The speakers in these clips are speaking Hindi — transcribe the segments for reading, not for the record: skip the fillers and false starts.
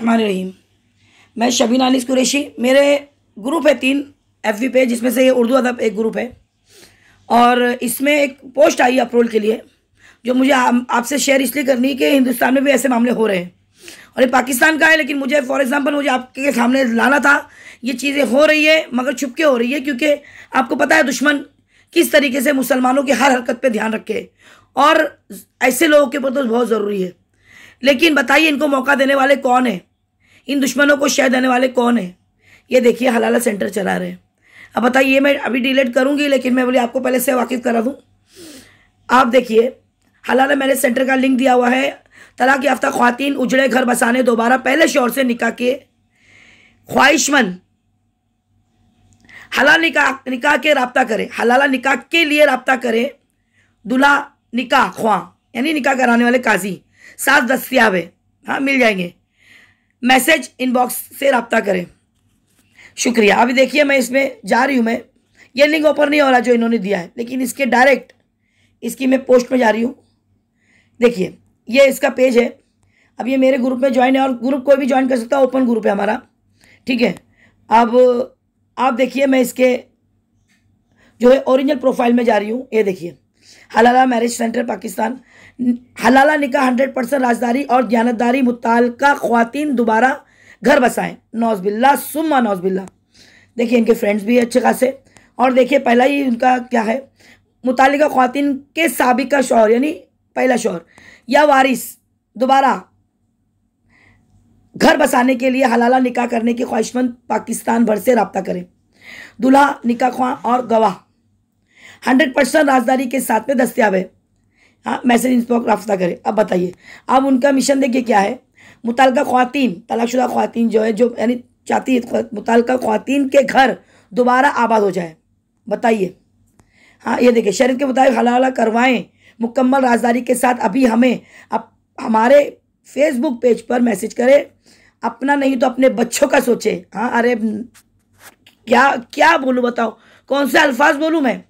बिस्मिल्लाहिर्रहमानिर्रहीम। मैं शबीना अनीस कुरैशी। मेरे ग्रुप है 3 FB पे, जिसमें से ये उर्दू अदब एक ग्रुप है, और इसमें एक पोस्ट आई अप्रूवल के लिए, जो मुझे आपसे शेयर इसलिए करनी है कि हिंदुस्तान में भी ऐसे मामले हो रहे हैं, और ये पाकिस्तान का है, लेकिन मुझे फॉर एग्जांपल मुझे आपके सामने लाना था। ये चीज़ें हो रही है मगर छुप के हो रही है, क्योंकि आपको पता है दुश्मन किस तरीके से मुसलमानों की हर हरकत पे ध्यान रखे, और ऐसे लोगों के ऊपर तो बहुत ज़रूरी है। लेकिन बताइए, इनको मौका देने वाले कौन है? इन दुश्मनों को शह देने वाले कौन है? ये देखिए, हलाला सेंटर चला रहे हैं। अब बताइए, मैं अभी डिलीट करूंगी, लेकिन मैं बोली आपको पहले से वाकिफ करा दूं। आप देखिए, हलाला मैरिज सेंटर का लिंक दिया हुआ है। तलाक याफ्ता ख्वातीन उजड़े घर बसाने दोबारा पहले शौहर से निकाह के ख्वाहिशमंद हलाल निकाह के राब्ता करें। हलाला निकाह के लिए राब्ता करें। दुल्हा निकाह ख्वाह यानी निकाह कराने वाले काजी साथ दस्तियाब है। हाँ, मिल जाएंगे। मैसेज इनबॉक्स से राब्ता करें। शुक्रिया। अभी देखिए, मैं इसमें जा रही हूँ। मैं ये लिंक ओपन नहीं हो रहा जो इन्होंने दिया है, लेकिन इसके डायरेक्ट इसकी मैं पोस्ट में जा रही हूँ। देखिए, ये इसका पेज है। अब ये मेरे ग्रुप में ज्वाइन है, और ग्रुप कोई भी ज्वाइन कर सकता है, ओपन ग्रुप है हमारा, ठीक है। अब आप देखिए, मैं इसके जो है ओरिजिनल प्रोफाइल में जा रही हूँ। ये देखिए, हलाला मैरिज सेंटर पाकिस्तान। हलाला निकाह 100% राजदारी और दयानतदारी मुताल्लिका ख्वातीन दोबारा घर बसाएं। नौज़बिल्ला सुम्मा नौज़बिल्ला। देखिए, इनके फ्रेंड्स भी अच्छे खासे, और देखिए पहला ही उनका क्या है, मुताल्लिका ख्वातीन के साबिका शौहर यानी पहला शौहर या वारिस दोबारा घर बसाने के लिए हलाला निकाह करने की ख्वाहिशमंद पाकिस्तान भर से राब्ता करें। दूल्हा निकाह ख्वाह और गवाह 100% राजदारी के साथ में दस्तियाब है। हाँ, मैसेज इंस्पॉक राब्ता करें। अब बताइए, अब उनका मिशन देखिए क्या है। मुताल्लिका ख्वातीन, तलाकशुदा ख्वातीन जो है, जो यानी चाहती है मुताल्लिका ख्वातीन के घर दोबारा आबाद हो जाए। बताइए, हाँ ये देखिए, शरीयत के मुताबिक हलाला करवाएं मुकम्मल राजदारी के साथ। अभी हमें हमारे फेसबुक पेज पर मैसेज करें। अपना नहीं तो अपने बच्चों का सोचे। हाँ, अरे क्या क्या बोलूँ, बताओ कौन से अल्फाज बोलूँ मैं।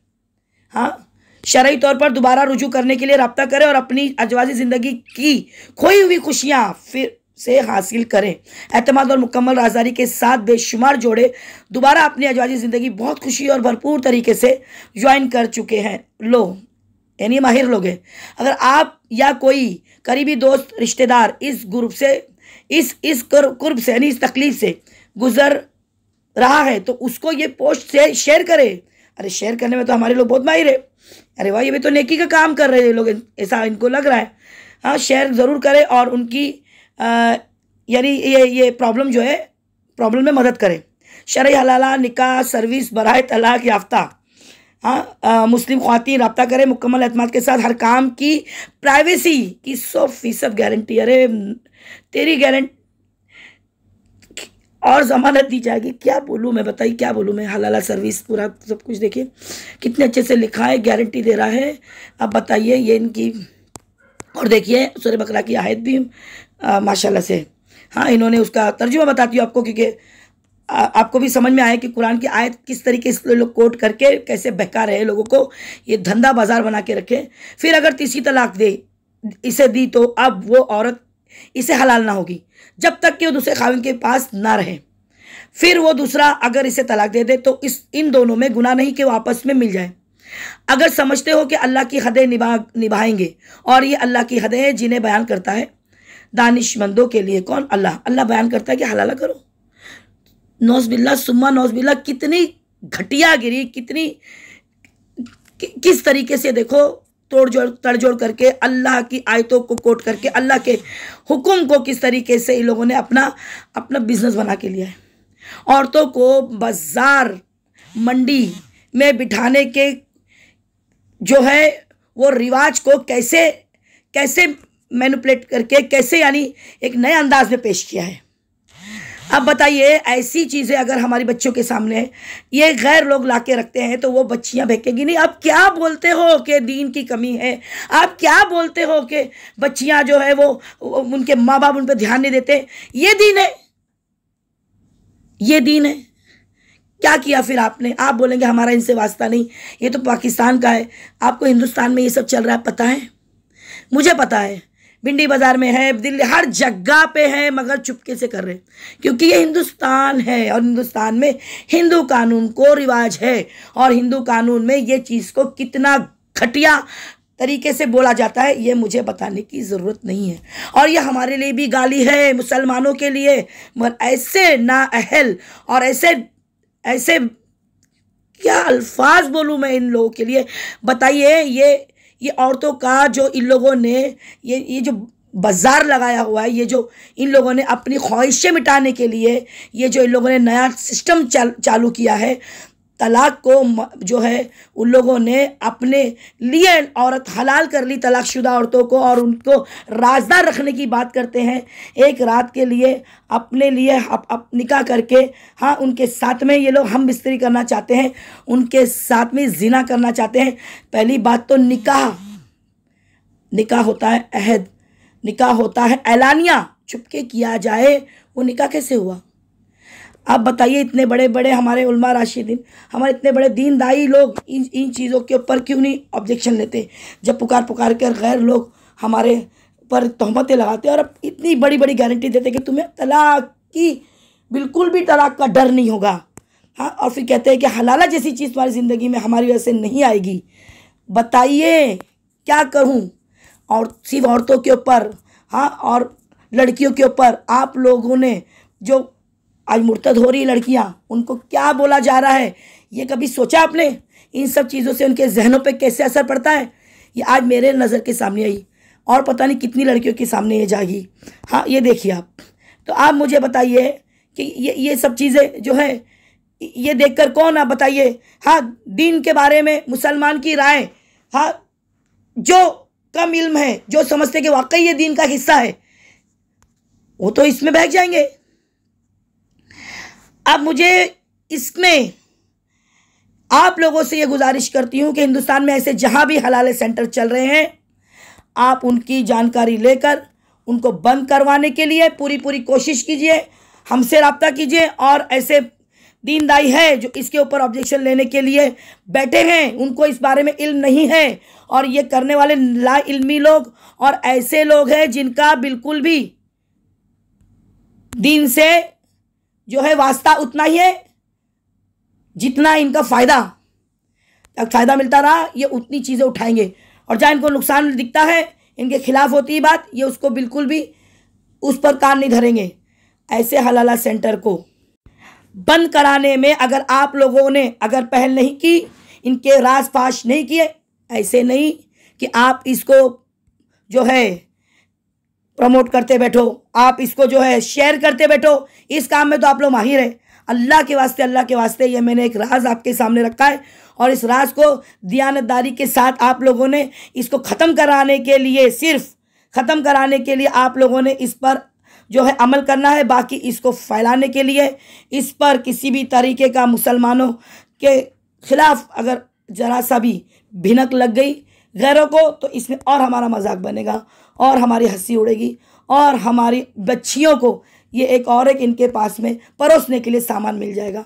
हाँ, शरई तौर पर दोबारा रुजू करने के लिए राब्ता करें और अपनी अजवाजी ज़िंदगी की खोई हुई खुशियाँ फिर से हासिल करें। एतमाद और मुकम्मल राजदारी के साथ बेशुमार जोड़े दोबारा अपनी अजवाजी ज़िंदगी बहुत खुशी और भरपूर तरीके से ज्वाइन कर चुके हैं लोग, यानी माहिर लोग हैं। अगर आप या कोई करीबी दोस्त रिश्तेदार इस ग्रुप से इस कुर्ब से यानी इस तकलीफ से गुजर रहा है, तो उसको ये पोस्ट से शेयर करें। अरे शेयर करने में तो हमारे लोग बहुत माहिर है। अरे वाह, ये भी तो नेकी का काम कर रहे हैं लोग, ऐसा इनको लग रहा है। हाँ, शेयर ज़रूर करें और उनकी यानी ये प्रॉब्लम जो है, प्रॉब्लम में मदद करें। शरई हलाला निकाह सर्विस बराए तलाक याफ्ता हाँ मुस्लिम ख्वातीन राब्ता करें मुकम्मल एतमाद के साथ। हर काम की प्राइवेसी की 100% गारंटी। अरे तेरी गारंटी और ज़मानत दी जाएगी। क्या बोलूँ मैं, बताइए क्या बोलूँ मैं। हलाला सर्विस पूरा सब कुछ देखिए कितने अच्छे से लिखा है, गारंटी दे रहा है। अब बताइए ये इनकी, और देखिए सूरह बकरा की आयत भी माशाल्लाह से, हाँ इन्होंने उसका तर्जुमा बताती हूँ आपको, क्योंकि आपको भी समझ में आए कि कुरान की आयत किस तरीके से लोग कोट करके कैसे बहका रहे लोगों को, ये धंधा बाजार बना के रखे। फिर अगर तीसरी तलाक इसे दी तो अब वो औरत इसे हलाल ना होगी जब तक कि वो दूसरे खाविन के पास ना रहे। फिर वो दूसरा अगर इसे तलाक दे दे तो इन दोनों में गुनाह नहीं कि वो आपस में मिल जाए। अगर समझते हो कि अल्लाह की हदें निभाएंगे, और ये अल्लाह की हदें हैं जिन्हें बयान करता है दानिशमंदों के लिए। कौन? अल्लाह बयान करता है कि हलाला करो। नौज़बिल्ला सुम्मा नौज़बिल्ला। कितनी घटिया गिरी, कितनी किस तरीके से देखो, तड़जोड़ करके अल्लाह की आयतों को कोट करके अल्लाह के हुक्म को किस तरीके से इन लोगों ने अपना बिजनेस बना के लिया है। औरतों को बाजार मंडी में बिठाने के जो है वो रिवाज को कैसे मैनिपुलेट करके, कैसे यानी एक नए अंदाज में पेश किया है। अब बताइए, ऐसी चीज़ें अगर हमारी बच्चों के सामने ये गैर लोग लाके रखते हैं तो वो बच्चियां बहकेगी नहीं। आप क्या बोलते हो कि दीन की कमी है? आप क्या बोलते हो कि बच्चियां जो है वो उनके माँ बाप उन पर ध्यान नहीं देते? ये दीन है, ये दीन है। क्या किया फिर आपने? आप बोलेंगे हमारा इनसे वास्ता नहीं, ये तो पाकिस्तान का है। आपको हिंदुस्तान में ये सब चल रहा है पता है? मुझे पता है। भिंडी बाज़ार में है, दिल्ली, हर जगह पे है, मगर चुपके से कर रहे हैं, क्योंकि ये हिंदुस्तान है और हिंदुस्तान में हिंदू कानून को रिवाज है, और हिंदू कानून में ये चीज़ को कितना घटिया तरीके से बोला जाता है ये मुझे बताने की ज़रूरत नहीं है। और ये हमारे लिए भी गाली है, मुसलमानों के लिए, मगर ऐसे नाअहल और ऐसे ऐसे क्या अल्फाज बोलूँ मैं इन लोगों के लिए। बताइए, ये औरतों का जो इन लोगों ने ये जो बाज़ार लगाया हुआ है, ये जो इन लोगों ने अपनी ख्वाहिशें मिटाने के लिए ये जो इन लोगों ने नया सिस्टम चालू किया है, तलाक को जो है उन लोगों ने अपने लिए औरत हलाल कर ली, तलाकशुदा औरतों को, और उनको राजदार रखने की बात करते हैं। एक रात के लिए अपने लिए निकाह करके, हाँ, उनके साथ में ये लोग हम बिस्तरी करना चाहते हैं, उनके साथ में जिना करना चाहते हैं। पहली बात तो निकाह होता है अहद, निकाह होता है ऐलानिया, चुपके किया जाए, वो निकाह कैसे हुआ? आप बताइए, इतने बड़े बड़े हमारे उलमा राशिदीन, हमारे इतने बड़े दीनदाई लोग इन चीज़ों के ऊपर क्यों नहीं ऑब्जेक्शन लेते? जब पुकार कर गैर लोग हमारे पर तहमतें लगाते और अब इतनी बड़ी बड़ी गारंटी देते कि तुम्हें तलाक की बिल्कुल भी तलाक का डर नहीं होगा, हाँ, और फिर कहते हैं कि हलाला जैसी चीज़ तुम्हारी ज़िंदगी में हमारी वजह से नहीं आएगी। बताइए क्या करूँ? और सिर्फ औरतों के ऊपर, हाँ, और लड़कियों के ऊपर आप लोगों ने जो आज मुर्तद हो रही लड़कियां, उनको क्या बोला जा रहा है? ये कभी सोचा आपने? इन सब चीज़ों से उनके जहनों पे कैसे असर पड़ता है? ये आज मेरे नज़र के सामने आई, और पता नहीं कितनी लड़कियों के सामने ये जागी। हाँ, ये देखिए आप। तो आप मुझे बताइए कि ये सब चीज़ें जो है, ये देखकर कौन, आप बताइए, हाँ, दीन के बारे में मुसलमान की राय, हाँ, जो कम इल्म है, जो समझते कि वाकई ये दीन का हिस्सा है, वो तो इसमें बहक जाएंगे। अब मुझे इसमें आप लोगों से ये गुजारिश करती हूँ कि हिंदुस्तान में ऐसे जहाँ भी हलाल सेंटर चल रहे हैं, आप उनकी जानकारी लेकर उनको बंद करवाने के लिए पूरी कोशिश कीजिए, हमसे रब्ता कीजिए। और ऐसे दीनदाई है जो इसके ऊपर ऑब्जेक्शन लेने के लिए बैठे हैं, उनको इस बारे में इल्म नहीं है, और ये करने वाले ला इल्मी लोग और ऐसे लोग हैं जिनका बिल्कुल भी दीन से जो है वास्ता उतना ही है जितना इनका फ़ायदा मिलता रहा, ये उतनी चीज़ें उठाएंगे, और जहाँ इनको नुकसान दिखता है, इनके खिलाफ होती है बात, ये उसको बिल्कुल भी उस पर कान नहीं धरेंगे। ऐसे हलाला सेंटर को बंद कराने में अगर आप लोगों ने अगर पहल नहीं की, इनके राज फाश नहीं किए, ऐसे नहीं कि आप इसको जो है प्रमोट करते बैठो, आप इसको जो है शेयर करते बैठो, इस काम में तो आप लोग माहिर हैं। अल्लाह के वास्ते ये मैंने एक राज आपके सामने रखा है, और इस राज को दियानतदारी के साथ आप लोगों ने इसको ख़त्म कराने के लिए, सिर्फ ख़त्म कराने के लिए आप लोगों ने इस पर जो है अमल करना है। बाकी इसको फैलाने के लिए, इस पर किसी भी तरीके का मुसलमानों के ख़िलाफ़ अगर ज़रा सा भी भिनक लग गई गैरों को, तो इसमें और हमारा मजाक बनेगा, और हमारी हंसी उड़ेगी, और हमारी बच्चियों को ये एक और एक इनके पास में परोसने के लिए सामान मिल जाएगा।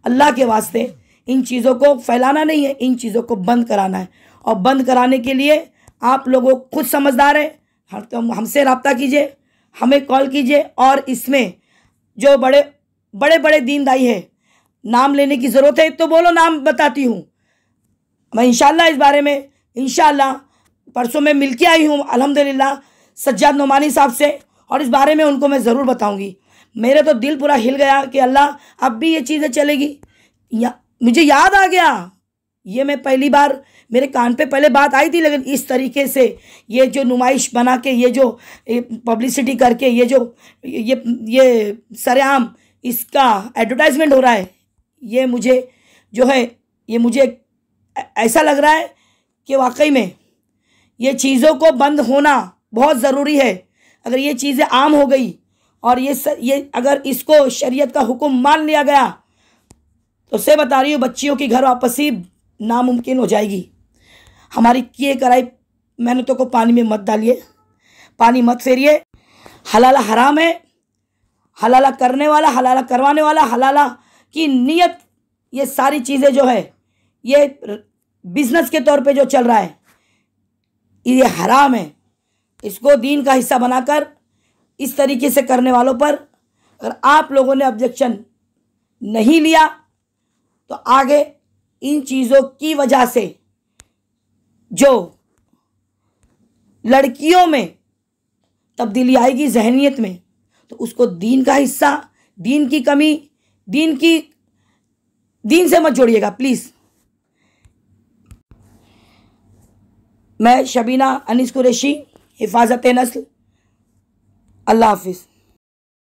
अल्लाह के वास्ते इन चीज़ों को फैलाना नहीं है, इन चीज़ों को बंद कराना है, और बंद कराने के लिए आप लोगों खुद समझदार हैं, तो हमसे रब्ता कीजिए, हमें कॉल कीजिए, और इसमें जो बड़े बड़े दीनदाई है, नाम लेने की ज़रूरत है तो बोलो, नाम बताती हूँ मैं इंशाल्लाह। इस बारे में इंशाल्लाह परसों में मिल के आई हूँ अल्हम्दुलिल्लाह सज्जाद नोमानी साहब से, और इस बारे में उनको मैं ज़रूर बताऊँगी। मेरे तो दिल पूरा हिल गया कि अल्लाह अब भी ये चीज़ें चलेगी। मुझे याद आ गया, ये मैं पहली बार मेरे कान पे पहले बात आई थी, लेकिन इस तरीके से ये जो नुमाइश बना के, ये जो पब्लिसिटी करके, ये सरेआम इसका एडवर्टाइजमेंट हो रहा है, ये मुझे जो है, ये मुझे ऐसा लग रहा है कि वाकई में ये चीज़ों को बंद होना बहुत ज़रूरी है। अगर ये चीज़ें आम हो गई और ये अगर इसको शरीयत का हुक्म मान लिया गया, तो से बता रही हूँ बच्चियों की घर वापसी नामुमकिन हो जाएगी। हमारी किए कराई मेहनतों को पानी में मत डालिए, पानी मत फेरिए। हलाला हराम है, हलाला करने वाला, हलाला करवाने वाला, हलाला की नीयत, ये सारी चीज़ें जो है ये बिजनेस के तौर पे जो चल रहा है ये हराम है। इसको दीन का हिस्सा बनाकर इस तरीके से करने वालों पर अगर आप लोगों ने ऑब्जेक्शन नहीं लिया तो आगे इन चीज़ों की वजह से जो लड़कियों में तब्दीली आएगी जहनियत में, तो उसको दीन का हिस्सा, दीन की कमी, दीन से मत जोड़िएगा प्लीज़। मैं शबीना अनीस कुरैशी, हिफाजत नस्ल। अल्लाह हाफिज़।